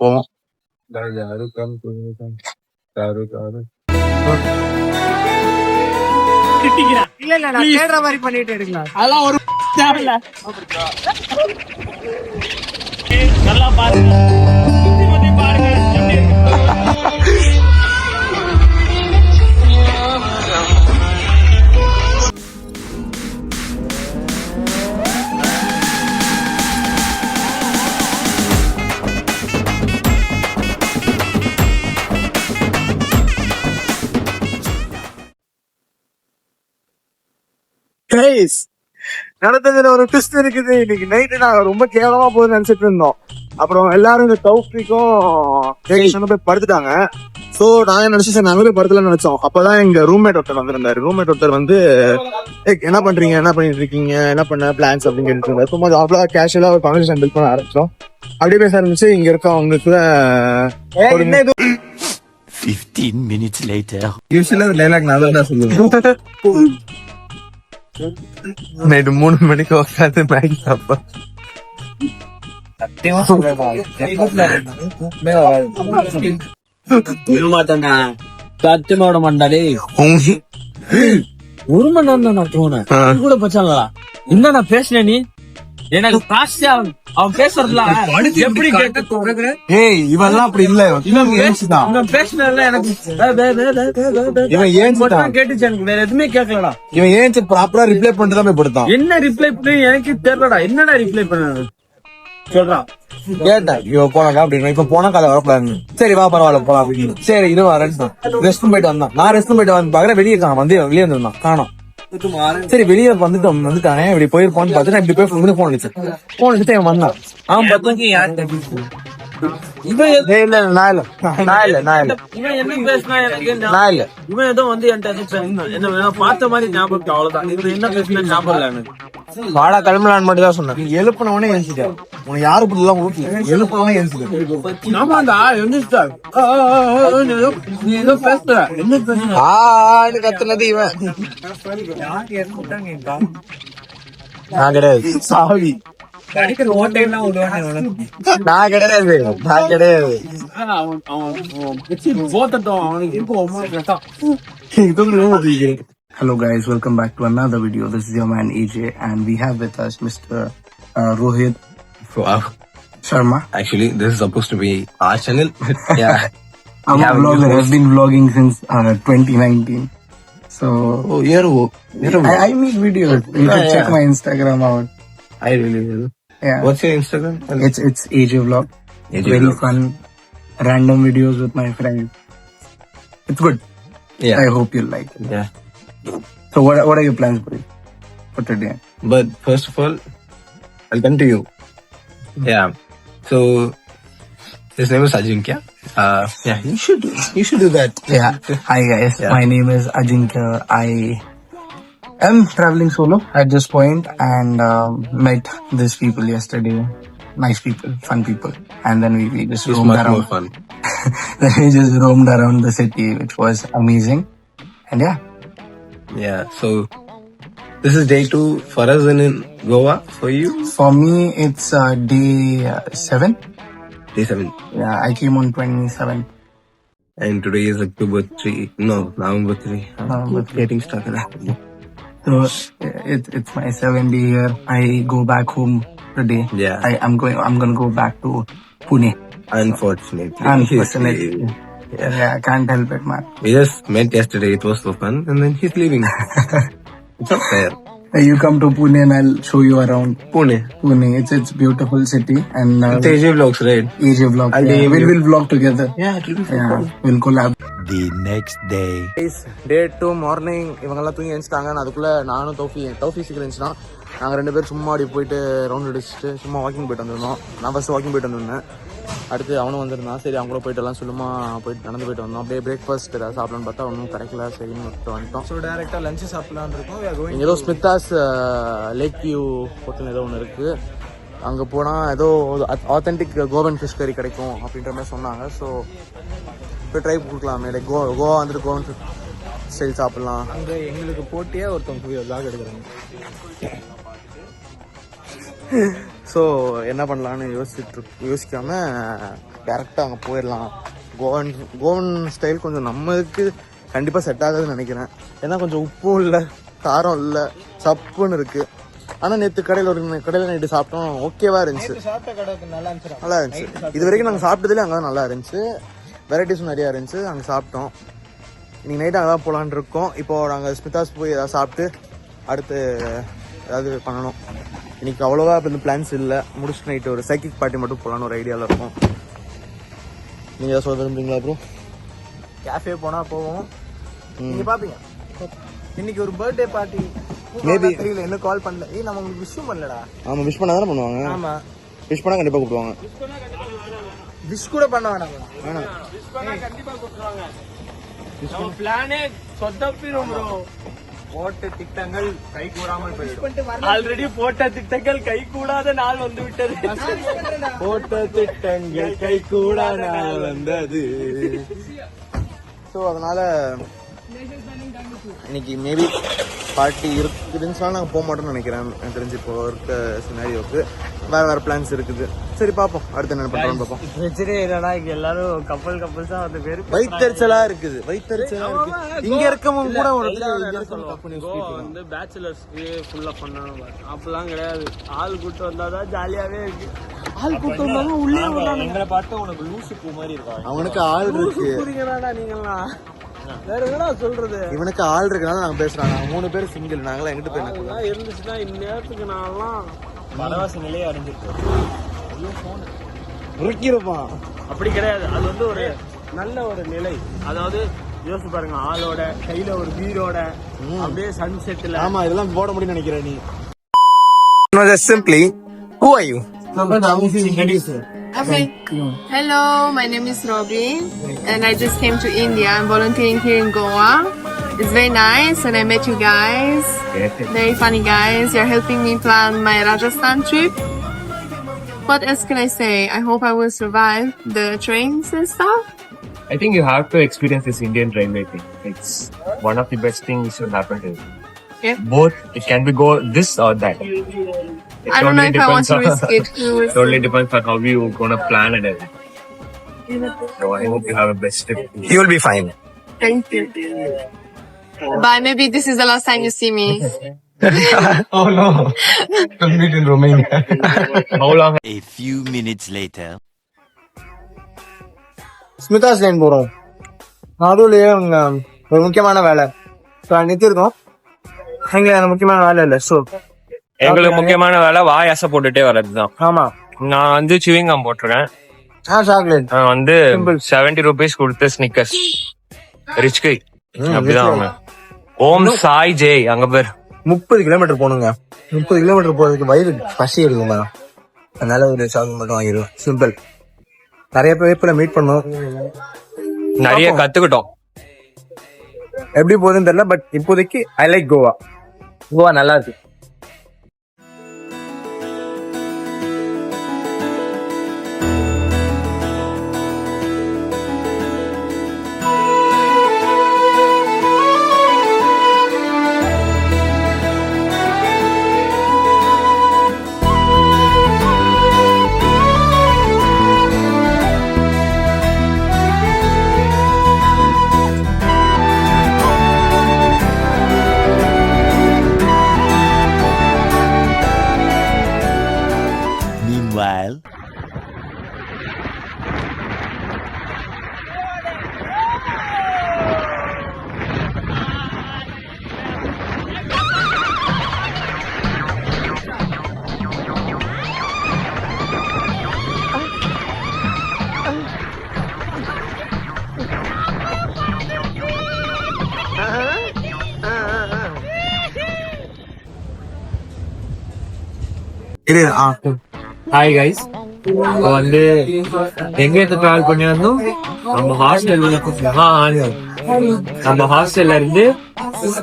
போவோம். இல்ல நான் தேடுற மாதிரி பண்ணிட்டு இருக்கலாம். அதெல்லாம் ஒரு தேவையில்ல. நல்லா பாருங்க பாருங்க. நடந்ததுல ஒரு ட்விஸ்ட் இருக்குது. இன்னைக்கு நைட்டு நாங்க ரொம்ப கேவலமா போகுதுன்னு நினைச்சிட்டு இருந்தோம். அப்புறம் எல்லாரும் இந்த தௌஃபிக்கும் போய் படுத்துட்டாங்க. சோ நாங்க நினைச்சு சார் நாங்க போய் படுத்தலாம்னு நினைச்சோம். அப்பதான் எங்க ரூம்மேட் ஒருத்தர் வந்திருந்தாரு. ரூம்மேட் ஒருத்தர் வந்து என்ன பண்றீங்க, என்ன பண்ணிட்டு இருக்கீங்க, என்ன பண்ண பிளான்ஸ் அப்படின்னு கேட்டு இருந்தாரு. சும்மா ஜாப்ல கேஷுவலா ஒரு கான்வர்சேஷன் பில்ட் பண்ண ஆரம்பிச்சோம். அப்படியே பேச ஆரம்பிச்சு இங்க இருக்கவங்களுக்கு 15 minutes later. யூஸ்வலா லைலாக் நான் தான் சொல்லுவேன். நைட்டு 3 மணிக்கு உட்காந்து மேகி சாப்பிட்டோம். சத்தியமா விட மாட்டாலே ஒரு மணி நேரம் நான் தூங்கினேன் கூட பச்சாங்களா. என்ன நான் பேசுனேன் நீ எனக்கு காசு அவன் பேசுறதுலாம் எப்படி கேட்டு இவெல்லாம் அப்படி இல்ல. இவன் பேசுனதுல எனக்கு கேட்டுச்சு. எனக்கு வேற எதுவுமே கேட்கலடா. இவன் ஏன் ப்ராப்பரா ரிப்ளை பண்ணிட்டு தான் போய் படுத்தான். என்ன ரிப்ளை பண்ணி எனக்கு தெரியலடா. என்னடா ரிப்ளை பண்ண சொல்றான். கேட்டேன் இவன் போனாக்கா அப்படின்னு. இப்ப போனா காலை வரக்கூடாது. சரி வா பரவாயில்ல போலாம் அப்படின்னு. சரி இது ரெஸ்ட் ரூம் போயிட்டு வந்தான். நான் ரெஸ்ட் ரூம் போயிட்டு வந்து பாக்குறேன் வெளியே காணும். வந்து வெளியே வந்துருந்தான் காணும். சரி வெளியே வந்துட்டானே இப்படி போயிருப்பான்னு பார்த்துட்டு இப்படி போய் போன் அடிச்சு இவன் வந்தான். அவன் பார்த்தா இவன் ஏதோ வந்து என்ன பார்த்த மாதிரி ஞாபகம். அவ்வளவுதான். இவன் என்ன பேசுன ஞாபகம் இல்ல எனக்கு. வாடா கிளம்பலான்னு மட்டும் தான் சொன்னேன். எழுப்பினவனே எழுச்சிட்டேன். உனக்கு யாரு இப்படிலாம் ஊட்டி எழுப்பினவனே எழுச்சிட்டேன். ஆமாண்டா எழுந்துட்டா நீ ஏதோ பேசுற. என்ன பேசுற கத்துனது இவன். நான் கிடையாது. சாவி நான் கிடையாது. Hello guys, welcome back to another video. This is your man AJ and we have with us Mr. Rohit Sharma. Actually, this is supposed to be our channel. Yeah. I'm a vlogger. I've been vlogging since 2019. So I make videos. You can check my Instagram out. I really will. Yeah. What's your Instagram? It's AJ Vlog. AJ Very Vlog. fun, random videos with my friends. It's good. Yeah. I hope you like it. Yeah. So what are your plans for today? But first of all, I'll come to you. Yeah. So his name is Ajinkya. Yeah, you should do that. Yeah. Hi guys. Yeah. My name is Ajinkya. I am traveling solo at this point and met these people yesterday. Nice people, fun people. And then we just It's roamed much around. more fun. Then we just roamed around the city, which was amazing. And yeah. Yeah. So this is day 2 for us in Goa. For you? For me, it's day 7. Day 7. Yeah, I came on 27. And today is October 3. No, November 3. November 3. Getting stuck in that. So it's my 7th day here. I go back home today. Yeah. I'm gonna go back to Pune. Unfortunately. Unfortunately. Yeah, I can't help it, man. We just met yesterday. It was so fun. And then he's leaving. It's not fair. You come to Pune and I'll show you around Pune. Pune. It's beautiful city and It's AJ Vlogs, right? AJ Vlog. I'll Yeah. DM you. We'll vlog together. Yeah, it will be so Yeah, fun. we'll collab. The next day. Day 2 morning இவங்கெல்லாம் தூங்கி எழுந்துட்டாங்க. அதுக்குள்ள நானும் தௌஃபி சீக்கிரம் இருந்துச்சுன்னா நாங்கள் 2 பேரும் சும்மா அப்படி போயிட்டு ரவுண்ட் அடிச்சுட்டு சும்மா வாக்கிங் போயிட்டு வந்திருந்தோம். நான் ஃபர்ஸ்ட் வாக்கிங் போயிட்டு வந்திருந்தேன். அடுத்து அவனும் வந்திருந்தான். சரி அவங்க கூட போயிட்டு எல்லாம் சொல்லுமா போயிட்டு நடந்து போயிட்டு வந்தோம். அப்படியே பிரேக்ஃபாஸ்ட் ஏதாவது சாப்பிடலான்னு பார்த்தா ஒன்றும் கிடைக்கல. சரின்னு வந்துட்டோம். ஸோ டேரெக்டாக லஞ்சு சாப்பிடலான்னு இருக்கோம். இங்கே ஏதோ ஸ்மித்தாஸ் லேக் வியூ ஹோட்டல் ஏதோ ஒன்று இருக்குது. அங்கே போனால் ஏதோ ஆத்தென்டிக் கோவன் ஃபிஷ் கறி கிடைக்கும் அப்படின்ற மாதிரி சொன்னாங்க. ஸோ இப்போ ட்ரை கொடுக்கலாமே. லைக் கோவா வந்துட்டு கோவன் ஸ்டைல் சாப்பிட்லாம். அங்கே எங்களுக்கு போட்டியாக ஒருத்தவங்க விளாக் எடுக்கிறாங்க. ஸோ என்ன பண்ணலான்னு யோசிக்காமல் டேரெக்டாக அங்கே போயிடலாம். கோவன் ஸ்டைல் கொஞ்சம் நம்மளுக்கு கண்டிப்பாக செட் ஆகாதுன்னு நினைக்கிறேன். ஏன்னா கொஞ்சம் உப்பும் இல்லை, காரம் இல்லை, சப்புன்னு இருக்குது. ஆனால் நேற்று கடையில் நைட்டு சாப்பிட்டோம், ஓகேவா இருந்துச்சு, நல்லா இருந்துச்சு. இது வரைக்கும் நாங்கள் சாப்பிட்டதுலேயே அங்கே தான் நல்லா இருந்துச்சு, வெரைட்டிஸும் நிறையா இருந்துச்சு, அங்கே சாப்பிட்டோம். இன்னைக்கு நைட்டு அங்கே தான் போகலான் இருக்கோம். இப்போது நாங்கள் ஸ்மிதாஸ் போய் ஏதாவது சாப்பிட்டு அடுத்து ஏதாவது பண்ணணும். இன்னைக்கு அவ்வளோவா இப்போ இந்த பிளான்ஸ் இல்லை. முடிச்சுட்டு நைட்டு ஒரு சைக்கிள் பார்ட்டி மட்டும் போகலான்னு ஒரு ஐடியாவில் இருக்கும். நீங்கள் ஏதாவது சொல்ல விரும்புறீங்களா ப்ரோ? கேஃபே போனால் போவோம். நீங்கள் பார்ப்பீங்க இன்னைக்கு ஒரு பர்த்டே பார்ட்டி மேபி தெரியல, என்ன கால் பண்ணல. நம்ம உங்களுக்கு விஷயம் பண்ணலடா. ஆமாம், விஷ் பண்ணால் தானே பண்ணுவாங்க. ஆமாம், விஷ் பண்ணால் கண்டிப்பாக கூப்பிடுவாங்க. விஷ் கூட பண்ண வேணாம். பிளானே சொதப்பிரும் ப்ரோ. போட்ட திட்டங்கள் கை கூடாமல் போயிடும். ஆல்ரெடி போட்ட திட்டங்கள் கை கூடாத நாள் வந்து விட்டது. போட்ட திட்டங்கள் கை கூட நாள் வந்தது. ஸோ அதனால இன்னைக்கு மேபி பார்ட்டி இருந்துச்சுனாலும் நாங்கள் போக மாட்டோம்னு நினைக்கிறேன். எனக்கு தெரிஞ்சு இப்போ இருக்க சினாரியோக்கு வேறு பிளான்ஸ் இருக்குது. சரி பார்ப்போம், அடுத்து என்ன பண்ணுறோம்னு பார்ப்போம். பிரச்சனையே இல்லைனா இங்க எல்லாரும் கப்பல்ஸா வந்து பேரு வயிற்றுச்சலா இருக்குது, வயிற்றுச்சலா இருக்கு. இங்க இருக்கவங்க கூட ஒரு வந்து பேச்சுலர்ஸ்க்கு ஃபுல்லா பண்ணணும். அப்பெல்லாம் கிடையாது, ஆள் கூட்டு வந்தாதான் ஜாலியாவே இருக்கு. ஆள் கூட்டு வந்தாலும் உள்ளே எங்களை பார்த்து உனக்கு லூசு பூ மாதிரி இருக்கா. அவனுக்கு ஆள் இருக்கு, நீங்களாம் வேற என்னடா சொல்றது. இவனுக்கு ஆள் இருக்கனால நாங்க பேசுறாங்க. நாங்க 3 பேர் சிங்கிள், நாங்களாம் எங்கிட்ட போய் என்ன இருந்துச்சுன்னா இந்நேரத்துக்கு நான்லாம் வனவாசி நிலையை அடைஞ்சிருக்கோம். உருக்கிருப்பான். அப்படி கிடையாது, அது வந்து ஒரு நல்ல ஒரு நிலை. அதாவது யோசிச்சு பாருங்க, ஆளோட கையில ஒரு வீரோட அப்படியே சன்செட்ல. ஆமா, இதெல்லாம் போட முடியும்னு நினைக்கிறேன் நீ. Simply, who are you? Okay. Hello, my name is Robin and I just came to India. I'm volunteering here in Goa. It's very nice and I met you guys. Very funny guys. You're helping me plan my Rajasthan trip. What else can I say? I hope I will survive the trains and stuff. I think you have to experience this Indian railway thing. It's one of the best things that should happen to you. Yeah. Both, it can be go this or that. It I don't know if I want to risk it. Totally depends on how you gonna plan it. So I hope you have a best trip. You will be fine. Thank you. Bye. Maybe this is the last time you see me. Oh no. We'll meet in Romania. How long? A few minutes later. ஸ்மிதாஸ் line போகிறோம். நடுவுலயே அங்கே ஒரு முக்கியமான வேலை நிறுத்திருக்கோம். எங்களுக்கு முக்கியமான வேலை இல்லை. ஸோ எங்களுக்கு முக்கியமான வேலை வாயாச போட்டுட்டே வர்றதுதான். ஆமா, நான் வந்து சிவிங்கம் போட்டிருக்கேன். சாக்லேட் நான் வந்து 70 rupees கொடுத்து ஸ்னிக்கர்ஸ் ரிச் கை அப்படிதான் வாங்க. ஓம் சாய் ஜெய் அங்க பேர் 30 கிலோமீட்டர் போகணுங்க. 30 கிலோமீட்டர் போறதுக்கு வயிறு பசி எடுக்குங்க. அதனால ஒரு சாக்லேட் மட்டும் வாங்கிடுவோம். சிம்பிள். நிறைய பேர் மீட் பண்ணோம், நிறைய கத்துக்கிட்டோம். எப்படி போகுதுன்னு தெரியல. பட் இப்போதைக்கு ஐ லைக் கோவா. கோவா நல்லா இருக்கு. Meanwhile, ஹாய் கைஸ், இப்போ வந்து எங்க இருந்து டிராவல் பண்ணி வந்தோம்? நம்ம ஹாஸ்டல்ல இருந்து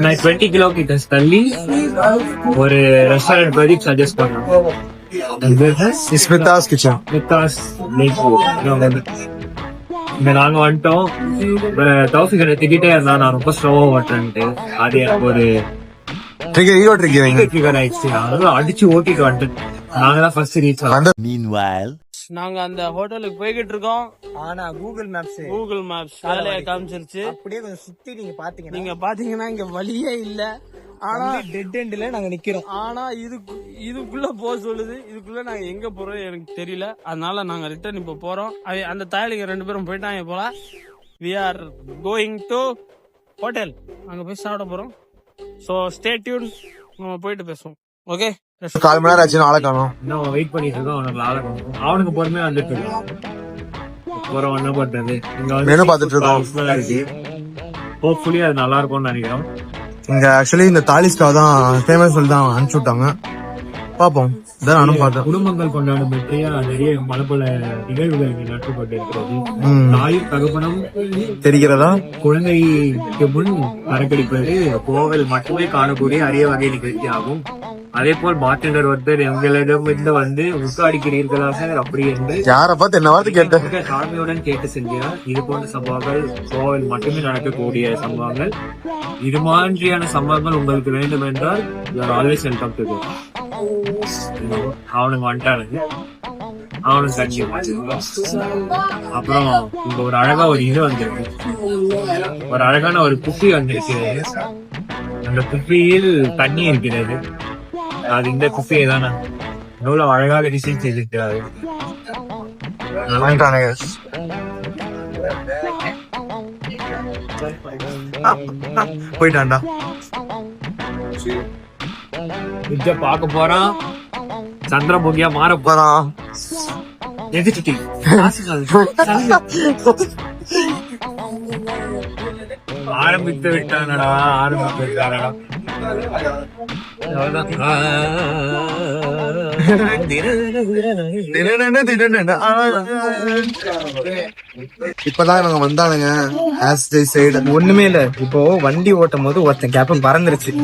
20 கிலோமீட்டர்ஸ் தள்ளி ஒரு ரெஸ்டாரண்ட் பத்தி சஜஸ்ட் பண்ணோம். ஸ்மிதாஸ் கிச்சன். இங்க நாங்க வந்துட்டோம். தௌஃபிக் திக்கிட்டே இருந்தா நான் ரொம்ப ஸ்லோவா ஓட்டுறேன்ட்டு. அது எனக்கு ஒரு ட்ரிகர் ஆயிடுச்சு. அடிச்சு ஓட்டிட்டு வந்துட்டு நாங்க தான் ஃபர்ஸ்ட் ரீச் ஆனோம். Meanwhile, நாங்க அந்த ஹோட்டலுக்கு போய்கிட்டு இருக்கோம். ஆனா கூகுள் மேப்ஸ் கூகுள் மேப்ஸ் வேலையை காமிச்சிருச்சு. அப்படியே கொஞ்சம் சுத்தி நீங்க பாத்தீங்கன்னா நீங்க பாத்தீங்கன்னா இங்க வழியே இல்ல. ஆனா டெட் எண்ட்ல நாங்க நிக்கிறோம். ஆனா இதுக்குள்ள போக சொல்லுது. இதுக்குள்ள நாங்க எங்க போறோம் எனக்கு தெரியல. அதனால நாங்க ரிட்டர்ன் இப்ப போறோம். அந்த தாயலிங்க 2 பேரும் போயிட்டாங்க போல. we are going to hotel. அங்க போய் சாப்பிட போறோம். so stay tuned. நம்ம போயிட்டு பேசுவோம். ஓகே, 4 மணி நேரம் ஆச்சு, ஆளை காணோம். இன்னும் வெயிட் பண்ணிட்டு இருக்கோம். அவனுக்கு பொறுமையா வந்துட்டு இருக்கோம். போறோம் என்ன பண்றது. மெனு பாத்துட்டு இருக்கோம். ஹோப்ஃபுல்லி அது நல்லா இருக்கும்னு நினைக்கிறோம். இங்க ஆக்சுவலி இந்த தாலிஸ்கா தான் ஃபேமஸ் சொல்லி தான் அனுப்பிச்சு விட்டாங்க. பாப்போம், இதான் நானும் பார்த்தேன். குடும்பங்கள் கொண்டாடும் வெற்றியா நிறைய பல நிகழ்வுகள் இங்கு நடத்தப்பட்டு இருக்கிறது. தாயும் தகப்பனும் தெரிகிறதா? குழந்தைக்கு முன் மறக்கடிப்பது கோவில் மட்டுமே காணக்கூடிய அரிய வகை நிகழ்ச்சி ஆகும். அதே போல் பார்ட்டனர் ஒருத்தர் எங்களிடமிருந்து வந்து உட்காடிக்கிறீர்களாக அப்படி என்று யார பார்த்து என்ன வார்த்தை கேட்ட? மிக தாழ்மையுடன் கேட்டு சென்றார். இது போன்ற சம்பவங்கள் கோவில் மட்டுமே நடக்கக்கூடிய சம்பவங்கள். இது மாதிரியான சம்பவங்கள் உங்களுக்கு வேண்டும் என்றால் ஆல்வேஸ் வெல்கம் டு. அவனுக்கு வந்துட்டானுங்க. அவனுக்கு கட்சி அப்புறம் இங்க ஒரு அழகா ஒரு இது வந்திருக்கு. ஒரு அழகான ஒரு குப்பி வந்திருக்கிறது. அந்த குப்பியில் தண்ணி இருக்கிறது. அது இந்த குப்பியை தானே எவ்வளவு அழகாக டிசைன் செய்திருக்கிறாரு. போயிட்டான்டா. இத பாக்க போறான். சந்திரமுகியா மாற போறான். எதிர்த்து ஆரம்பித்து விட்டானடா. ஆரம்பித்து விட்டானடா. இப்பதான் இவங்க வந்தானுங்க. ஒண்ணுமே இல்ல. இப்போ வண்டி ஓட்டும் போது ஒருத்தன் கேப்ப பறந்துருச்சு.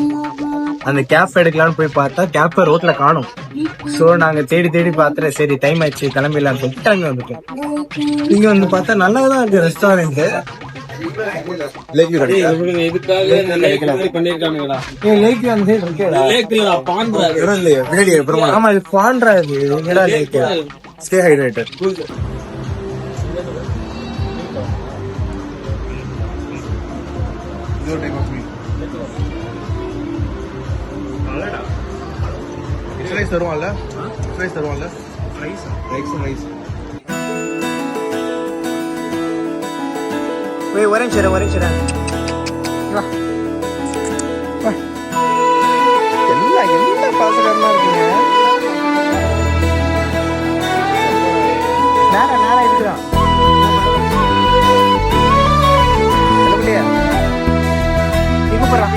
அந்த கேப் எடுக்கலாம்னு போய் பார்த்தா கேப்ப ரோட்ல காணும். சோ நாங்க தேடி தேடி பாத்துட்டு சரி டைம் ஆயிடுச்சு கிளம்பிடலாம்னு சொல்லிட்டு அங்க வந்துட்டோம். இங்க வந்து பார்த்தா நல்லாதான் இருக்கு ரெஸ்டாரண்ட். ஆமா இது பாண்ட்ரா. இது ஸ்டே ஹைட்ரேட்டட். தருவான்ல தருவான்ல வரேன். எல்லா பாசகரமா இருக்கீங்க. நேரம் இருக்கிறான். கூப்பிடுறான்.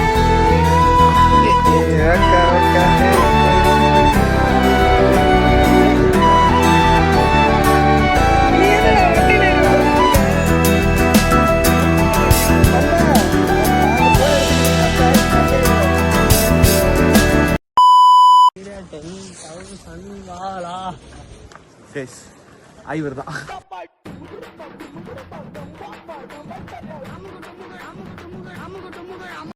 ஐவர் தான்.